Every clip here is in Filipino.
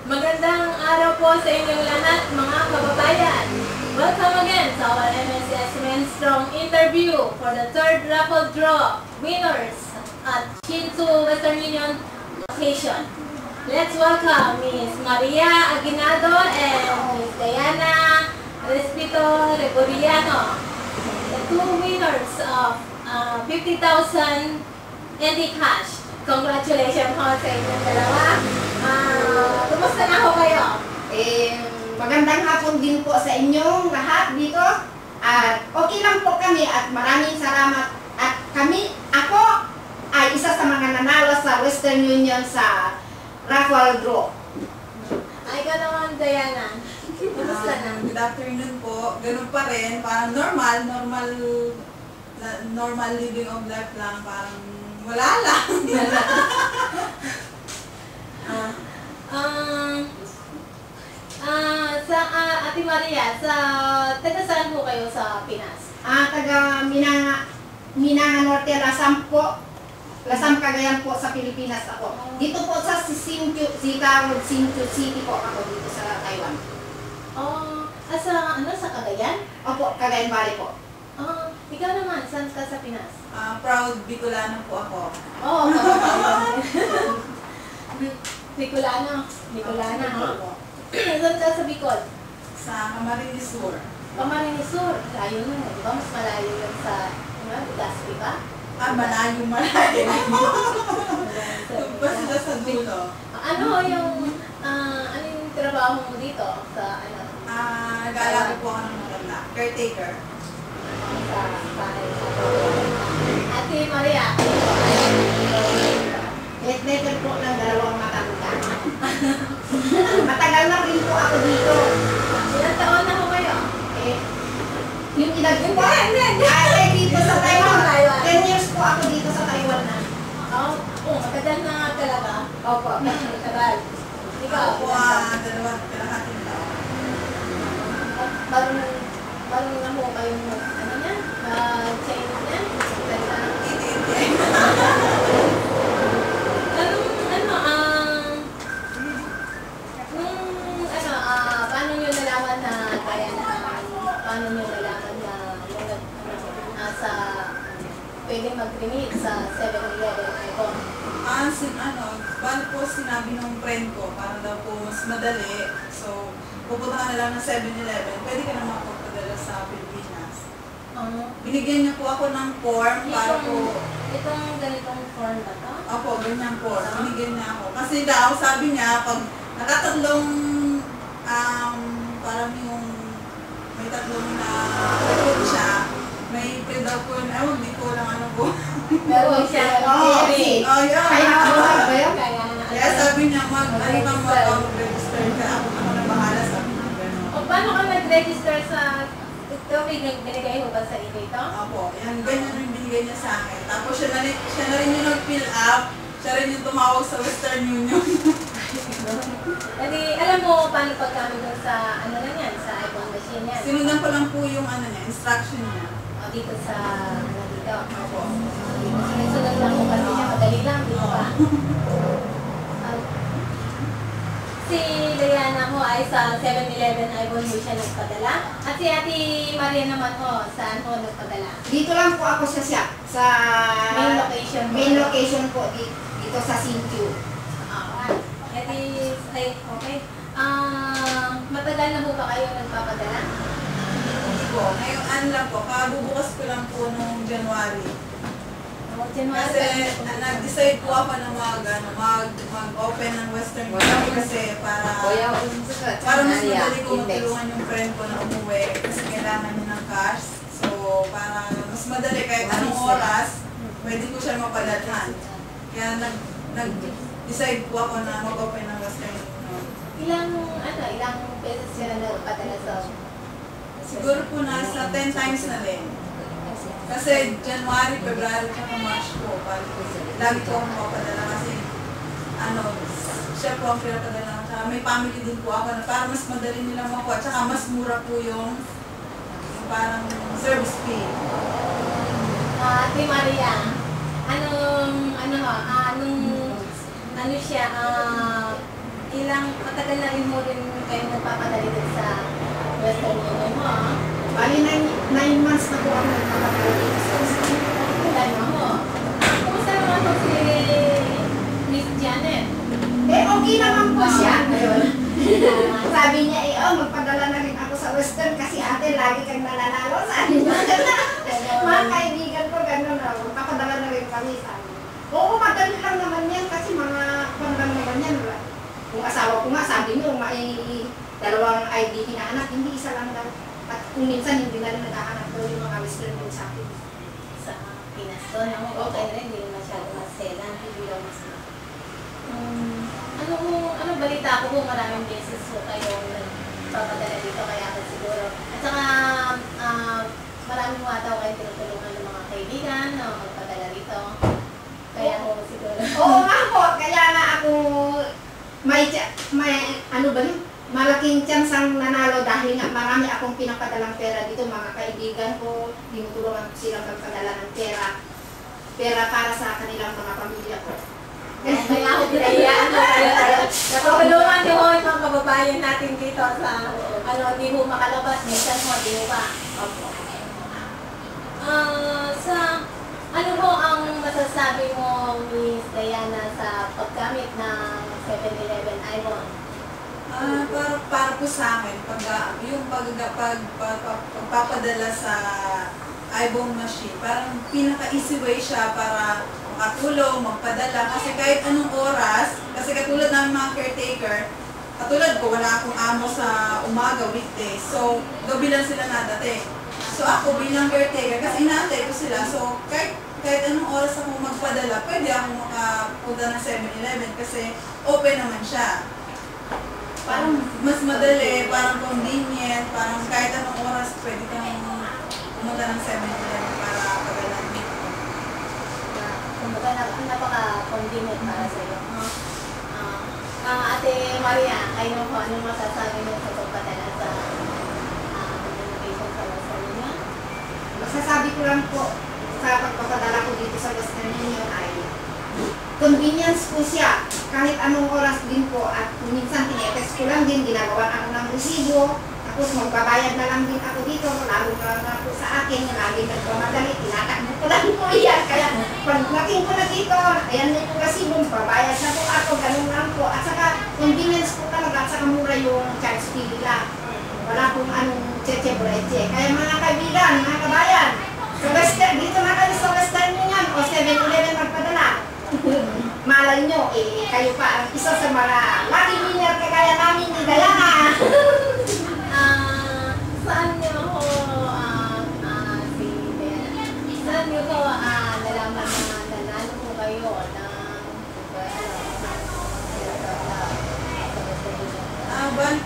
Magandang araw po sa inyong lahat, mga kababayan. Welcome again sa our MSS Men Strong interview for the third raffle draw winners at Shinsu Western Union location. Let's welcome Ms. Maria Aguinaldo and Ms. Diana Respito Regoriano, the two winners of 50,000 NT cash. Congratulations po sa inyong dalawa. Kumusta na ho kayo? Magandang hapon din po sa inyong lahat dito. At okay lang po kami at maraming salamat. At ako ay isa sa mga nanalo sa Western Union sa raffle draw. Ay, ka naman, Diana. Kumusta na? Good afternoon po. Ganun pa rin. Parang normal living of life lang. Parang wala lang. Sa Ate Maria, taga saan po kayo sa Pinas? Taga Minanga Norte, Lasam po. Lasam, Cagayan po sa Pilipinas ako. Dito po sa Hsinchu City po ako dito sa Taiwan. Sa Cagayan? Opo, Cagayan Valley po. Ikaw naman, saan ka sa Pinas? Proud Bicolano po ako. Bicolana. Saan ka sa Bicol? Sa Camarines Sur. Camarines Sur. Layo na, di ba? Mas malayo yan sa Legazpi ba? Malayo. Ba sila sa dulo? Ano yung trabaho mo dito sa Nag-aalala po ako ng maganda. Caretaker. sa bahay? Ate Maria, Caretaker po ng dalawang matanda. Matagal na rin po ako dito. ilang taon na ho kayo? Yung edad ko po, dito sa Taiwan. 10 years po ako dito sa Taiwan na. Matagal na nga talaga. Opo. Matagal. Ikaw, Ako po, dalawang kalahating taon. Parang na mo kayong Chinese niya? Paano nyo nalaman na kaya na, paano nyo nalaman na sa pwedeng mag-remit sa 7-Eleven icon? Bali po sinabi ng friend ko, para daw po mas madali. So, pupunta ka na lang ng 7-Eleven, pwede ka na magpapadala sa Pilipinas. Binigyan niya po ako ng form para po... Itong ganitong form ba to? Opo, ganyan form. Binigyan niya ako. Kasi daw, sabi niya, pag nakatatlong, parang yung may tatlong na record siya, may pwede daw po, di ko lang ano po. Pero siya, yeah. Kaya Kaya sabi niya, mag-register ka. Ako na bahala, sabi niya gano'n. paano ka nag-register sa ito? Binigay mo ba sa ito ito? Opo, yan, ganyan yung binigay niya sa akin. Tapos siya na rin yung nag-fill up, siya rin yung tumawag sa Western Union. Kasi alam mo paano paggamit dun sa sa iPhone machine yan? Sinundan ko lang po yung instruction niya. Dito sa dito. Opo. Sunod lang mo kasi niya, madali lang, di ba? Si Diana ho ay sa 7-Eleven iPhone mo siya nagpadala. At si Ate Maria naman ho, saan ho nagpadala? Dito lang po ako sa Main location mo. main location po dito sa Hsinchu. Okay. Matagal na ho ba kayo nagpapadala? Hindi po. Ngayon, lang po, kabubukas ko lang po noong January. Kasi nag-decide po ako na mag-open ng Western Union kasi para mas madali ko matulungan yung friend ko na umuwi kasi kailangan niya ng cash. So, para mas madali kahit anong oras, pwede ko siya mapadalhan. Kaya nag-decide po ako na mag-open ng Western Union. Ilang beses sila nagpadala sa Siguro po nasa 10 times na din. Kasi January, February, at March po. Lagi po akong mapadala kasi siya po ang pinapadala. Tsaka may family din po ako na para mas madali nilang makuha. Tsaka mas mura po yung parang service fee. Ate Maria, anong matagal na rin mo rin kayo nagpapadali din sa Western Union mo, ah. Bali, 9 months na po ako nagpapagawa dito sa Western. Ano mo? Kumusta naman po si Miss Janet? Okay naman po siya. Sabi niya, magpadala na rin ako sa Western kasi ate, lagi kang nananalo. Sabi niya, mga kaibigan ko, gano'n na, magpapadala na rin kami. Sabi niya. Oo, madali lang naman yan kasi mga lang naman yan. Kung asawa ko nga, sabi niyo, may 2 ID hinahanap, hindi isa lang daw. At kung minsan hindi na rin naghahanap daw yung mga Western food sa akin. Sa Pinas to, okay rin, hindi masyado maselan, hindi daw masela. Ano balita ko po, maraming beses po kayong nagpapadala dito, kaya ka siguro. At saka, maraming mga tao kayong tinutulungan ng mga kaibigan na magpadala dito. Kaya ko siguro. Oo nga po, kaya nga ako may ano ba yun? Malaking chance ang nanalo dahil nga marami akong pinapadalang pera dito, mga kaibigan ko, tinutulungan ko silang magpadala ng pera. Pera para sa kanilang mga pamilya ko. Kaya ako pinayaan mo kayo. Natutulungan niyo ho yung mga kababayan natin dito sa, di ho makalabas, minsan mo, di ho ba? Opo. Ano ho ang masasabi mo, Miss Diana, sa paggamit ng 7-Eleven iPhone? Para po sa akin, yung pagpapadala sa iPhone machine, parang pinaka-easy way siya para makatulong, magpadala. Kasi kahit anong oras, kasi katulad ng mga caretaker, katulad ko, wala akong amo sa umaga, weekday. So, gabi lang sila nadating. So, ako bilang caretaker, kasi inaantay ko sila. So, kahit anong oras ako magpadala, pwede akong makapunta ng 7-Eleven kasi open naman siya. Parang mas madali, parang convenient, parang kahit anong oras pwede kang pumunta ng 7-Eleven para padalan dito. Kumbaga, napaka-convenient para sa iyo. Ate Maria, kayo po, anong masasabi mo sa pagpadala sa communication sa Western Union? Masasabi ko lang po sa pagpapadala ko dito sa Western Union ay convenience po siya. Kahit anong oras din po at minsan tine-text ko lang din, ginagawa ako ng resibo. Tapos magbabayad na lang din ako dito, lalo na po sa akin, lagi nagpamadali, tinatakbo ko lang po yan. Kaya pag nating ko na dito, ayan na po resibo, babayad na po ako, ganun lang po. At saka convenience po talaga, at saka mura yung charge fee nila. Wala pong anong cheche-breche. Kaya mga kaibigan, mga kabayan, sa Western, dito na kayo sa Western Union o 7-Eleven magpadala. Malay nyo, kayo pa ang isa sa mga lucky winner kagaya namin ni Diana. Saan nyo ho, saan nyo to nalaman na nanalo po kayo ng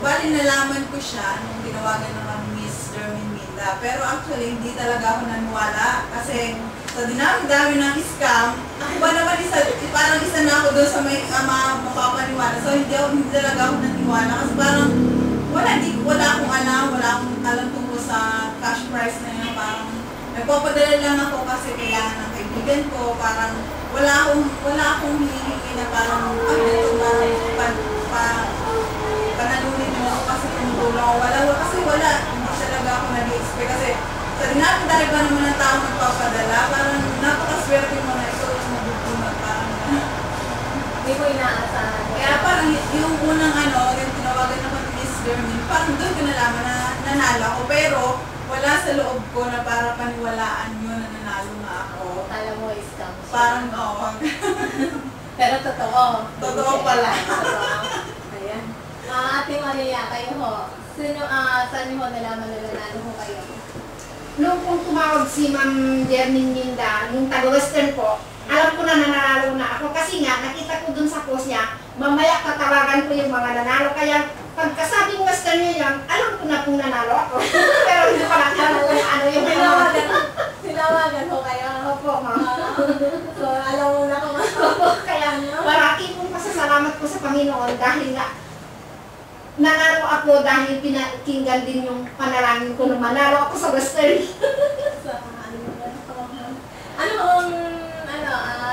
Bali nalaman ko siya nung tinawagan ng Miss Derminda. Pero actually, hindi talaga ako naniwala. Kasi sa dinami-dami ng scam, ako ba naman parang isa na ako doon sa may mapapaniwala. So hindi talaga ako naniwala. Kasi parang wala akong alam tungkol sa cash prize na yun. Parang nagpapadala lang ako kasi kailangan ng kaibigan ko. Parang wala akong hinihingi na parang panalunin mo ako kasi tumutulong ako. Wala. Hindi talaga ako nag-expect kasi sa dinami-dami ba naman ng tao nagpapadala, parang napakaswerte mo na ikaw yung mabubunog. Parang Hindi ko inaasahan. kaya parang yung unang yung tinawagan naman ni Miss Germin, parang doon ko nalaman na nanalo ako. Pero wala sa loob ko na para paniwalaan yun na nanalo nga ako. Kala mo scam siya. Parang oo. Pero totoo. Totoo pala. Ayan. Ate Maria, kayo ho. Saan nyo ho nalaman na nanalo ho kayo? Nung kung tumawag si Ma'am Derminda, nung taga-Western po, alam ko na nanalo na ako kasi nga nakita ko dun sa post niya, mamaya tatawagan ko yung mga nanalo. Kaya pagkasabing Western Union, alam ko na kung nanalo ako. Pero hindi ko lang alam kung ano yung Sinawagan ho kayo. Opo, ma'am. So, alam mo na kung Kaya marami pong pasasalamat ko sa Panginoon dahil nga nanalo ako dahil pinakinggan din yung panalangin ko na manalo ako sa Western.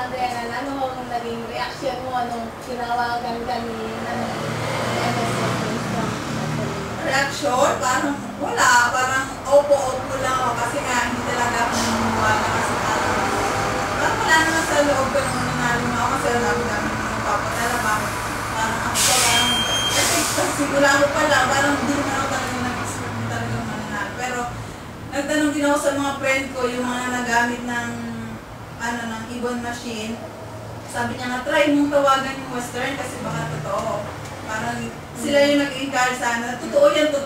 Diana, ano ang naging reaction mo nung tinawagan ka ni MSS Strong? Reaction, parang wala, parang opo-opo lang ako kasi nga hindi talaga ako naniniwala kasi parang wala naman sa loob ko nung nanalo na ako kasi dami-dami nung nagpapadala, parang ako pa parang kasi sigurado pa lang, parang hindi naman ako talaga nag-expect na talagang mananalo. Pero nagtanong din ako sa mga friend ko, yung mga nagamit ng ng ibon machine, sabi niya nga, try mong tawagan yung Western kasi baka totoo. Parang sila yung nag-encourage sana. Totoo yan sa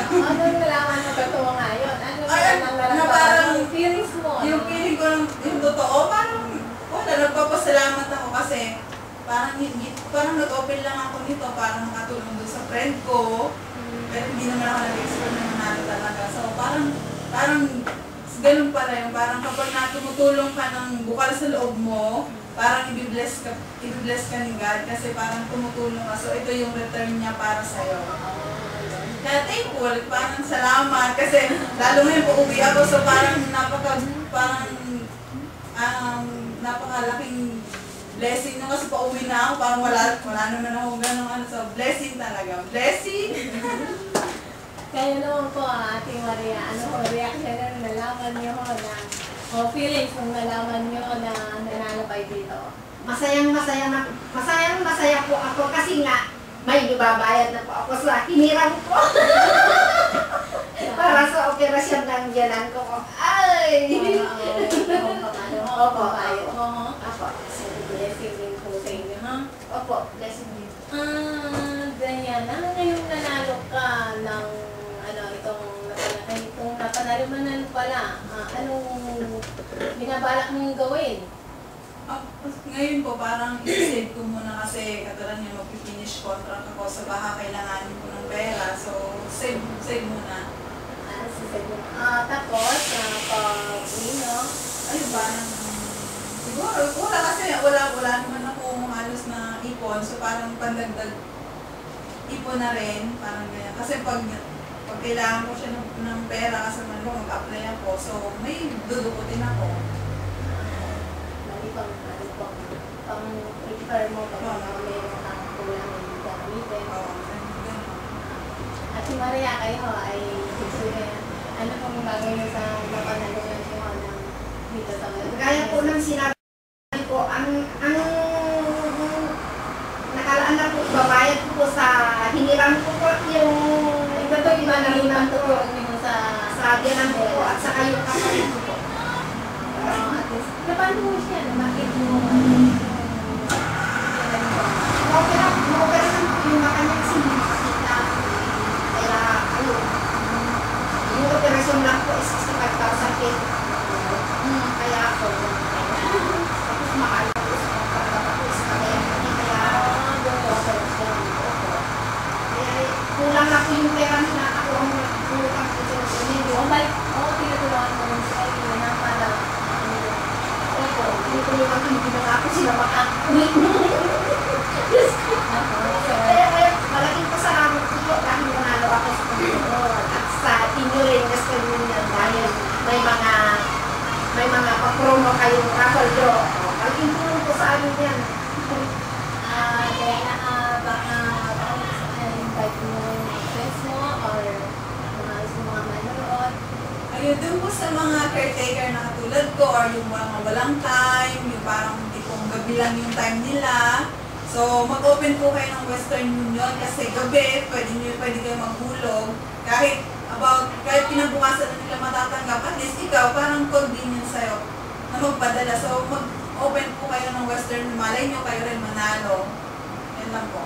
akin. Ano nalaman mo totoo nga yun? Ano Ay, nalaman na mo? parang Yung feelings mo? yung feeling ko yung totoo, parang wala, nagpapasalamat ako kasi parang nag-open lang ako nito para makatulong doon sa friend ko. Pero hindi naman ako nag-expect na manalo talaga. So parang ganun pala yung parang kapag tumutulong ka ng bukal sa loob mo, parang i-bless ka ni God kasi parang tumutulong ka. So ito yung return niya para sa'yo. Kaya thankful, parang salamat kasi lalo ngayon pauwi ako so parang napakalaking blessing nung kasi pauwi na ako, parang wala naman ako ganun so blessing talaga. Blessing! Kaya naman po, Ate Maria, ano po reaction na nalaman niyo na o feelings nung nalaman niyo na nanalo kayo dito? Masaya po ako kasi nga may ibabayad na po ako sa hinirang ko. Para sa operasyon ng biyanan ko. Ay! Opo, kayo. Opo. Blessing din po sa inyo, ha? Opo, blessing din. Diana, ngayong nanalo ka ng itong napanalo pala, anong binabalak mong gawin? Ngayon po, parang i-save ko muna kasi katulad niya mag-finish contract ako sa baka kailanganin ko ng pera. So, save muna. Tapos, pag-uwi, no? Ayun ba? Siguro, wala kasi wala naman ako halos na ipon. So, parang pandagdag ipon na rin. Parang ganyan. Kasi pag kailangan ko siya ng pera kasi mag-apply ako. So, may dudukutin ako. Pang-prepare mo pag meron kang kulang ng gamitin. At si Maria, kayo ay ano pong bagay nyo sa napanalunan nyo ng dito sa mga? Gaya po ng sinabi ko, ang nakalaan na po, babayad ko po sa hinirang ko po yung Ito to, iba na rin ang tutuan nyo sa biyanan ko po at saka yung kapatid ko po. at least, napano mo siya? Bakit mo? Maopera naman po yung makanya kasi hindi makakita. Kaya, yung operasyon lang po is 65,000 pesos. Kaya ako, tapos mahal po sa pagkatapos. Kaya kulang na po yung pera nila. Ako ang kulang po sa operasyon. Tinutulungan mo lang sa iyo na para Opo, tinutulungan ko hindi na ako sila makakuli. Kaya malaking pasalamat ko po dahil nanalo ako sa Panginoon at sa inyo rin gusto niyo dahil may mga papromo kayong raffle draw. Malaking tulong po sa amin yan. kaya baka invite mo yung friends mo or mga manonood. Ayun, dun po sa mga caretaker na katulad ko or yung mga walang time, yung parang tipong gabi lang yung time nila. So, mag-open po kayo ng Western Union kasi gabi, pwede kayo maghulog. Kahit pinabukasan na nila matatanggap, at least ikaw, parang convenience sa'yo na magpadala. So, mag-open po kayo ng Western, malay nyo kayo rin manalo. Yan lang po.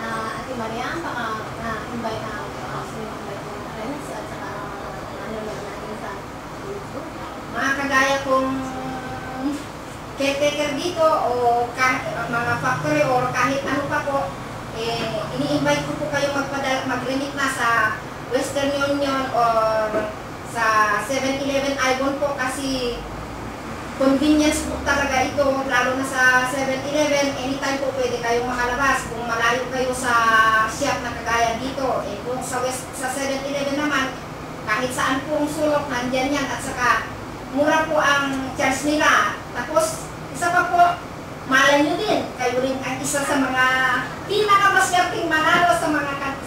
Ate Maria, baka invite mo friends at saka nanonood natin sa YouTube. Mga kagaya kong caretaker dito o mga factory or kahit ano pa po, ini-invite ko po kayo mag-remit na sa Western Union or sa 7-Eleven Ibon po kasi convenience po talaga ito, lalo na sa 7-Eleven, anytime po pwede kayong makalabas. Kung malayo kayo sa shop na kagaya dito, kung sa 7-Eleven naman, kahit saan pong sulok, nandyan yan at saka mura po ang charge nila. Tapos, isa pa po, malay nyo din, kayo rin ang isa sa mga pinakamaswerteng manalo sa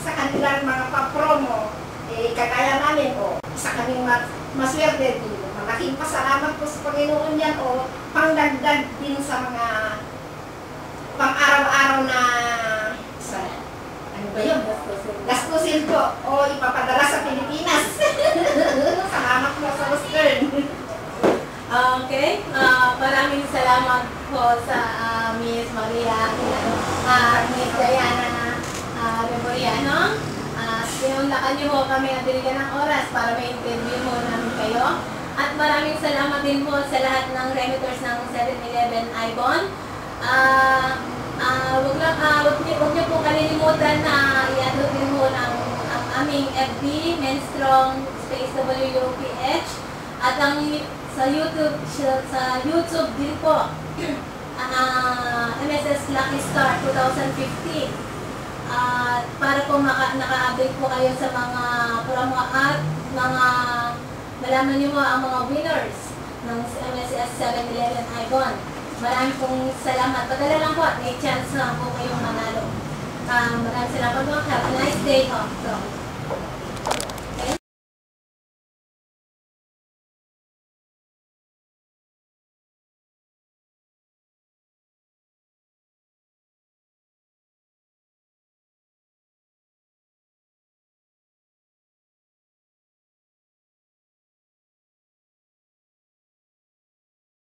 sa kanilang mga pa-promo. Kagaya namin, isa kaming maswerte din. Malaking pasalamat po sa Panginoon yan, pangdagdag din sa mga pang-araw-araw na ano ba yun? Gastusin po o ipapadala sa Pilipinas. Salamat po sa Western. Okay, maraming salamat po sa Miss Maria, Miss Diana Reboriano. Pinunlakan niyo po kami at binigyan ng oras para ma-interview mo namin kayo. At maraming salamat din po sa lahat ng remitters ng 7-Eleven Ibon. Huwag niyo po kalilimutan na i-upload din po ang aming FB, Menstrong Space WUPH, at ang sa YouTube din po MSS Lucky Star 2015. Para po naka-update po kayo sa mga promo at malaman niyo mo ang mga winners ng MSS 7-Eleven Ibon. Maraming pong salamat. Padala lang po at may chance na po kayong manalo. Maraming salamat po. Have a nice day.